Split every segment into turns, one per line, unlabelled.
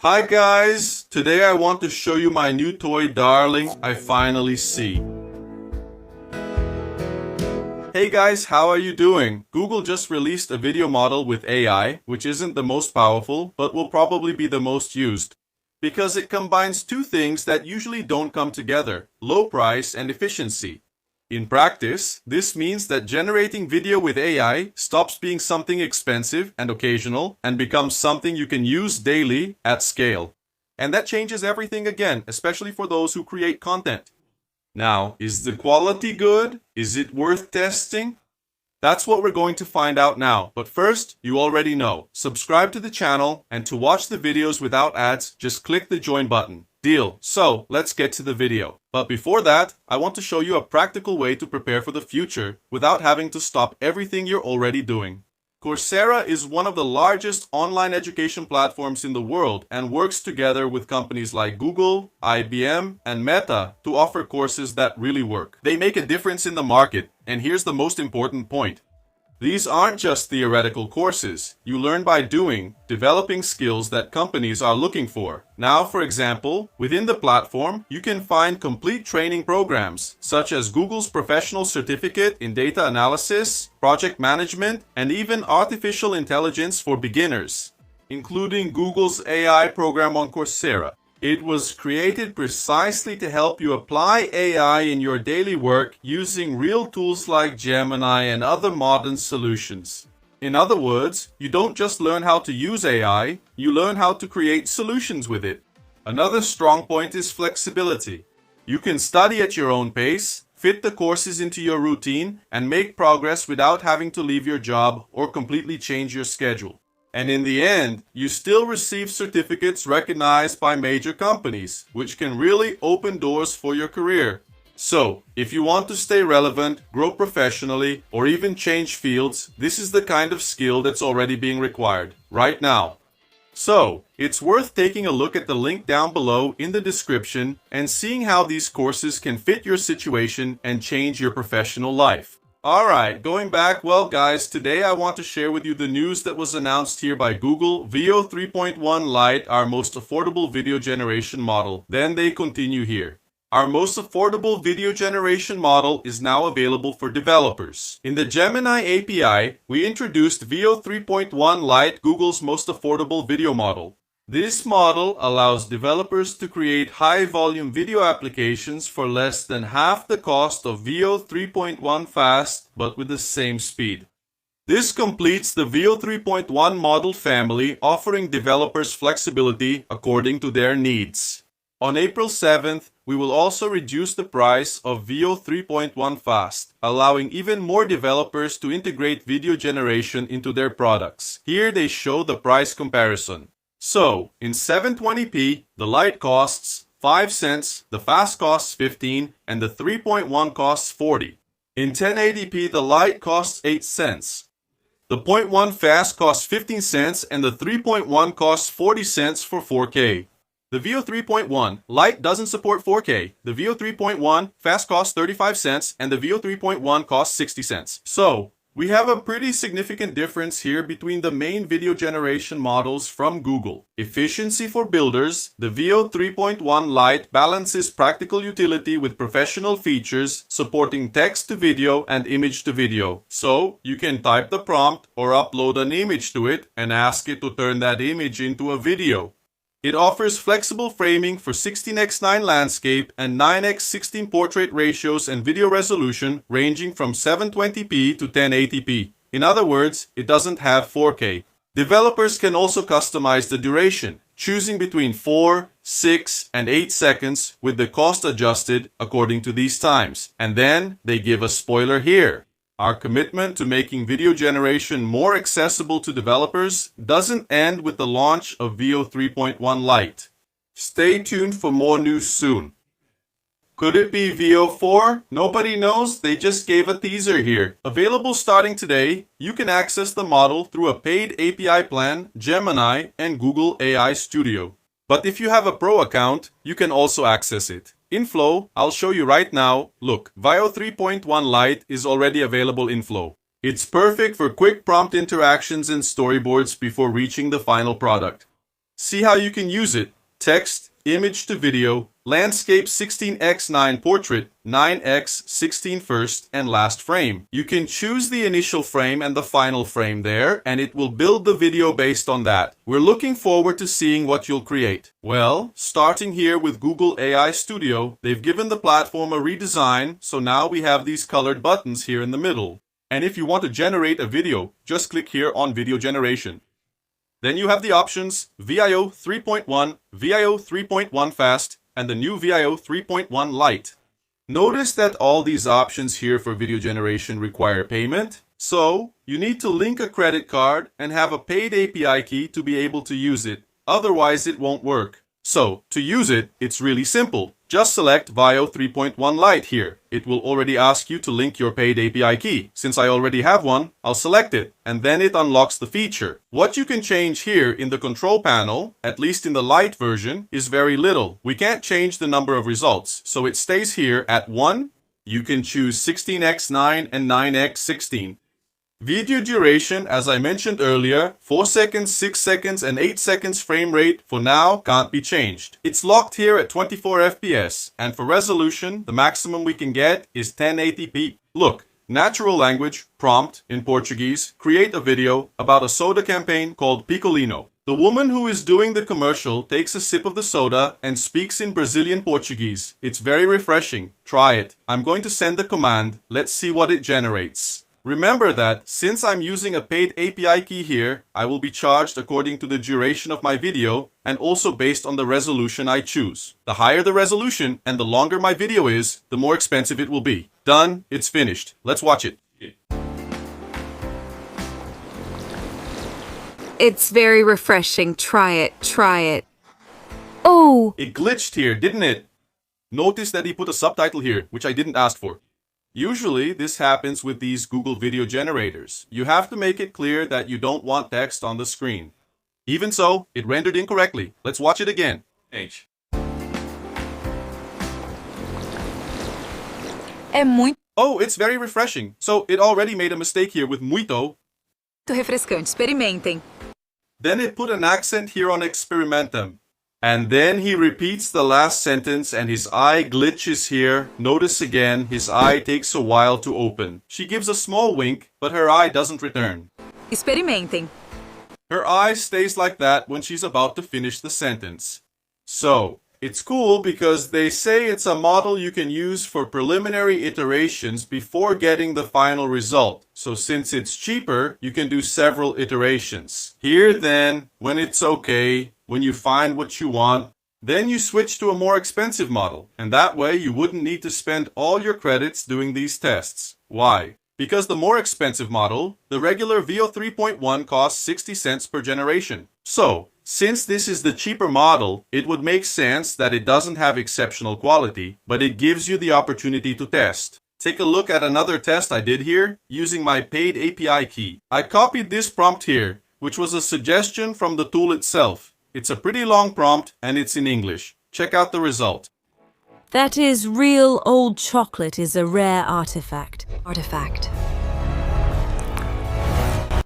Hi guys! Today I want to show you my new toy darling I finally see. Hey guys, how are you doing? Google just released a video model with AI, which isn't the most powerful, but will probably be the most used. Because it combines two things that usually don't come together, low price and efficiency. In practice, this means that generating video with AI stops being something expensive and occasional and becomes something you can use daily at scale. And that changes everything again, especially for those who create content. Now, is the quality good? Is it worth testing? That's what we're going to find out now. But first, you already know. Subscribe to the channel, and to watch the videos without ads, just click the join button. Deal. So, let's get to the video. But before that, I want to show you a practical way to prepare for the future without having to stop everything you're already doing. Coursera is one of the largest online education platforms in the world and works together with companies like Google, IBM, and Meta to offer courses that really work. They make a difference in the market, and here's the most important point. These aren't just theoretical courses. You learn by doing, developing skills that companies are looking for. Now, for example, within the platform, you can find complete training programs, such as Google's professional certificate in data analysis, project management, and even artificial intelligence for beginners, including Google's AI program on Coursera. It was created precisely to help you apply AI in your daily work using real tools like Gemini and other modern solutions. In other words, you don't just learn how to use AI, you learn how to create solutions with it. Another strong point is flexibility. You can study at your own pace, fit the courses into your routine, and make progress without having to leave your job or completely change your schedule. And in the end, you still receive certificates recognized by major companies, which can really open doors for your career. So, if you want to stay relevant, grow professionally, or even change fields, this is the kind of skill that's already being required right now. So, it's worth taking a look at the link down below in the description and seeing how these courses can fit your situation and change your professional life. Alright, going back, well guys, today I want to share with you the news that was announced here by Google, Veo 3.1 Lite, our most affordable video generation model. Then they continue here. Our most affordable video generation model is now available for developers. In the Gemini API, we introduced Veo 3.1 Lite, Google's most affordable video model. This model allows developers to create high-volume video applications for less than half the cost of Veo 3.1 Fast, but with the same speed. This completes the Veo 3.1 model family, offering developers flexibility according to their needs. On April 7th, we will also reduce the price of Veo 3.1 Fast, allowing even more developers to integrate video generation into their products. Here they show the price comparison. So, in 720p, the Lite costs 5 cents, the Fast costs 15, and the 3.1 costs 40. In 1080p, the Lite costs 8 cents. The 0.1 Fast costs 15 cents, and the 3.1 costs 40 cents for 4K. The Veo 3.1 Lite doesn't support 4K. The Veo 3.1 Fast costs 35 cents, and the Veo 3.1 costs 60 cents. So, we have a pretty significant difference here between the main video generation models from Google. Efficiency for builders, the Veo 3.1 Lite balances practical utility with professional features, supporting text to video and image to video. So, you can type the prompt or upload an image to it and ask it to turn that image into a video. It offers flexible framing for 16:9 landscape and 9:16 portrait ratios and video resolution ranging from 720p to 1080p. In other words, it doesn't have 4K. Developers can also customize the duration, choosing between 4, 6, and 8 seconds with the cost adjusted according to these times. And then they give a spoiler here. Our commitment to making video generation more accessible to developers doesn't end with the launch of Veo 3.1 Lite. Stay tuned for more news soon. Could it be Veo 4? Nobody knows, they just gave a teaser here. Available starting today, you can access the model through a paid API plan, Gemini, and Google AI Studio. But if you have a Pro account, you can also access it. In Flow, I'll show you right now. Look, Veo 3.1 Lite is already available in Flow. It's perfect for quick prompt interactions and storyboards before reaching the final product. See how you can use it. Text, image to video, landscape 16:9 portrait, 9:16 first and last frame. You can choose the initial frame and the final frame there, and it will build the video based on that. We're looking forward to seeing what you'll create. Well, starting here with Google AI Studio, they've given the platform a redesign, so now we have these colored buttons here in the middle. And if you want to generate a video, just click here on Video Generation. Then you have the options Veo 3.1, Veo 3.1 Fast, and the new Veo 3.1 Lite. Notice that all these options here for video generation require payment, so you need to link a credit card and have a paid API key to be able to use it. Otherwise, it won't work. So, to use it, it's really simple. Just select Veo 3.1 Lite here. It will already ask you to link your paid API key. Since I already have one, I'll select it, and then it unlocks the feature. What you can change here in the control panel, at least in the Lite version, is very little. We can't change the number of results, so it stays here at 1. You can choose 16:9 and 9:16. Video duration, as I mentioned earlier, 4 seconds, 6 seconds, and 8 seconds frame rate for now can't be changed. It's locked here at 24 FPS, and for resolution, the maximum we can get is 1080p. Look, natural language, prompt, in Portuguese, create a video about a soda campaign called Picolino. The woman who is doing the commercial takes a sip of the soda and speaks in Brazilian Portuguese. It's very refreshing. Try it. I'm going to send the command. Let's see what it generates. Remember that since I'm using a paid API key here, I will be charged according to the duration of my video and also based on the resolution I choose. The higher the resolution and the longer my video is, the more expensive it will be. Done, it's finished. Let's watch it.
It's very refreshing. Try it. Try it. Oh!
It glitched here, didn't it? Notice that he put a subtitle here, which I didn't ask for. Usually, this happens with these Google video generators. You have to make it clear that you don't want text on the screen. Even so, it rendered incorrectly. Let's watch it again.
É muito
Oh, it's very refreshing. So, it already made a mistake here with muito.
refrescante. Experimentem.
Then it put an accent here on experimentum. And then he repeats the last sentence and his eye glitches here. Notice again, his eye takes a while to open. She gives a small wink, but her eye doesn't return.
Experimentem.
Her eye stays like that when she's about to finish the sentence. So, it's cool because they say it's a model you can use for preliminary iterations before getting the final result. So since it's cheaper, you can do several iterations. Here then, when it's okay, when you find what you want, then you switch to a more expensive model. And that way you wouldn't need to spend all your credits doing these tests. Why? Because the more expensive model, the regular Veo 3.1 costs 60 cents per generation. So, since this is the cheaper model, it would make sense that it doesn't have exceptional quality, but it gives you the opportunity to test. Take a look at another test I did here using my paid API key. I copied this prompt here, which was a suggestion from the tool itself. It's a pretty long prompt and it's in English. Check out the result.
That is real old chocolate is a rare artifact.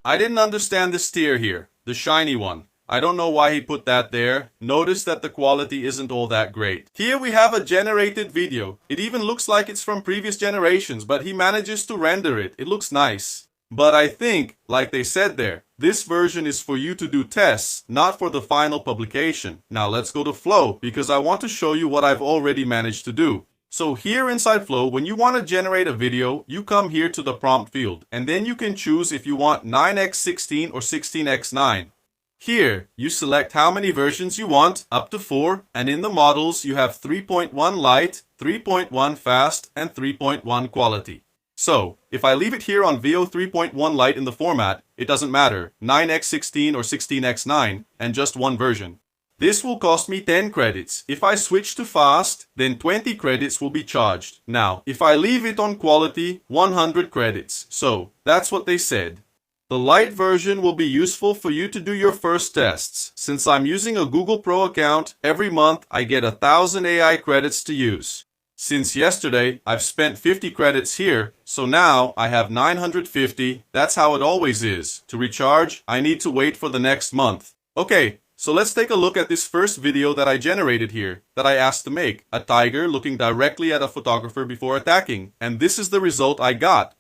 I didn't understand this tier here, the shiny one. I don't know why he put that there. Notice that the quality isn't all that great. Here we have a generated video. It even looks like it's from previous generations, but he manages to render it. It looks nice. But I think, like they said there, this version is for you to do tests, not for the final publication. Now let's go to Flow, because I want to show you what I've already managed to do. So here inside Flow, when you want to generate a video, you come here to the prompt field, and then you can choose if you want 9:16 or 16:9. Here, you select how many versions you want, up to 4, and in the models you have 3.1 Lite, 3.1 Fast, and 3.1 Quality. So, if I leave it here on Veo 3.1 Lite in the format, it doesn't matter, 9:16 or 16:9, and just one version. This will cost me 10 credits. If I switch to Fast, then 20 credits will be charged. Now, if I leave it on Quality, 100 credits. So, that's what they said. The Lite version will be useful for you to do your first tests. Since I'm using a Google Pro account, every month I get 1,000 AI credits to use. Since yesterday, I've spent 50 credits here, so now I have 950. That's how it always is. To recharge, I need to wait for the next month. Okay, So let's take a look at this first video that I generated here, that I asked to make. A tiger looking directly at a photographer before attacking. And this is the result I got.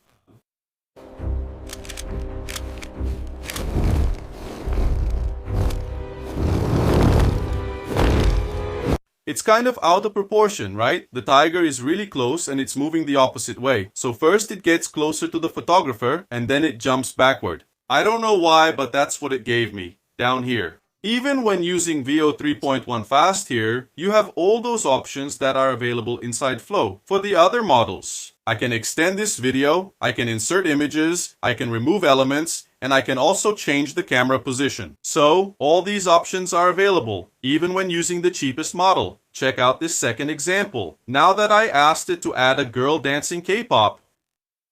It's kind of out of proportion, right? The tiger is really close and it's moving the opposite way. So first it gets closer to the photographer and then it jumps backward. I don't know why, but that's what it gave me, down here. Even when using Veo 3.1 Fast here, you have all those options that are available inside Flow for the other models. I can extend this video, I can insert images, I can remove elements, and I can also change the camera position. So, all these options are available, even when using the cheapest model. Check out this second example. Now that I asked it to add a girl dancing K-pop.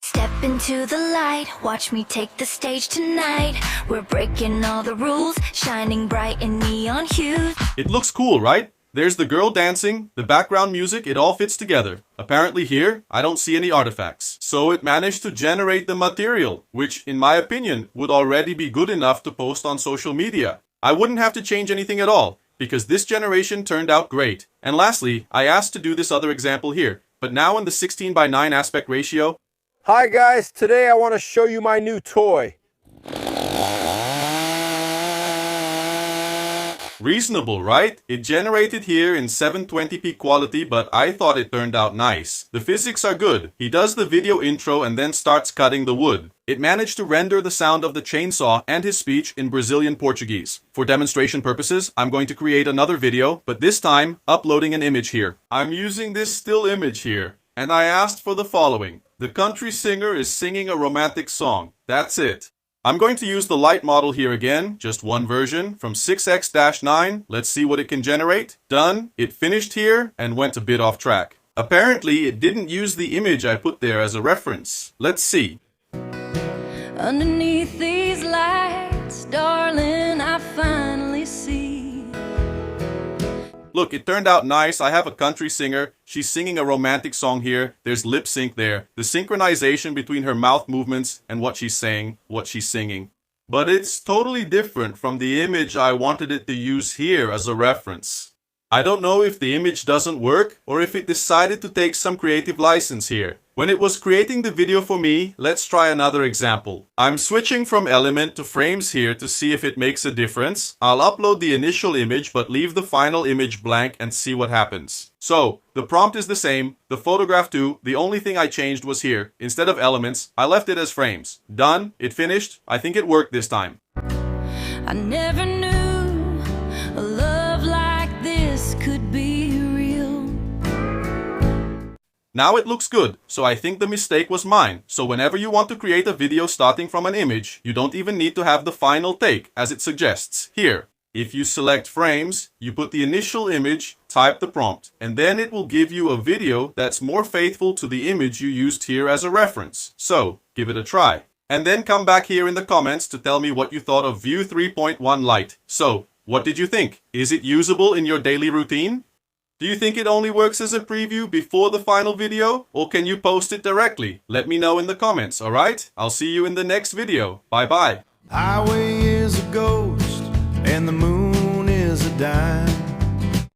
Step into the light, watch me take the stage tonight. We're breaking all the rules, shining bright in neon hues.
It looks cool, right? There's the girl dancing, the background music, it all fits together. Apparently here, I don't see any artifacts. So it managed to generate the material, which in my opinion would already be good enough to post on social media. I wouldn't have to change anything at all, because this generation turned out great. And lastly, I asked to do this other example here, but now in the 16:9 aspect ratio.
Hi guys, today I want to show you my new toy.
Reasonable, right? It generated here in 720p quality, but I thought it turned out nice. The physics are good. He does the video intro and then starts cutting the wood. It managed to render the sound of the chainsaw and his speech in Brazilian Portuguese. For demonstration purposes, I'm going to create another video, but this time, uploading an image here. I'm using this still image here, and I asked for the following. The country singer is singing a romantic song. That's it. I'm going to use the Lite model here again, just one version, from 6x-9. Let's see what it can generate. Done. It finished here and went a bit off track. Apparently, it didn't use the image I put there as a reference. Let's see.
Underneath these lights, darling, I finally see.
Look, it turned out nice. I have a country singer. She's singing a romantic song here. There's lip sync there. The synchronization between her mouth movements and what she's saying, what she's singing. But it's totally different from the image I wanted it to use here as a reference. I don't know if the image doesn't work or if it decided to take some creative license here. When it was creating the video for me, let's try another example. I'm switching from element to frames here to see if it makes a difference. I'll upload the initial image but leave the final image blank and see what happens. So, the prompt is the same, the photograph too, the only thing I changed was here. Instead of elements, I left it as frames. Done, it finished, I think it worked this time.
I never knew a love like this could be real.
Now it looks good, so I think the mistake was mine. So whenever you want to create a video starting from an image, you don't even need to have the final take, as it suggests here. If you select frames, you put the initial image, type the prompt, and then it will give you a video that's more faithful to the image you used here as a reference. So, give it a try. And then come back here in the comments to tell me what you thought of Veo 3.1 Lite. So, what did you think? Is it usable in your daily routine? Do you think it only works as a preview before the final video? Or can you post it directly? Let me know in the comments, alright? I'll see you in the next video. Bye bye.
Highway is a ghost and the moon is a dime.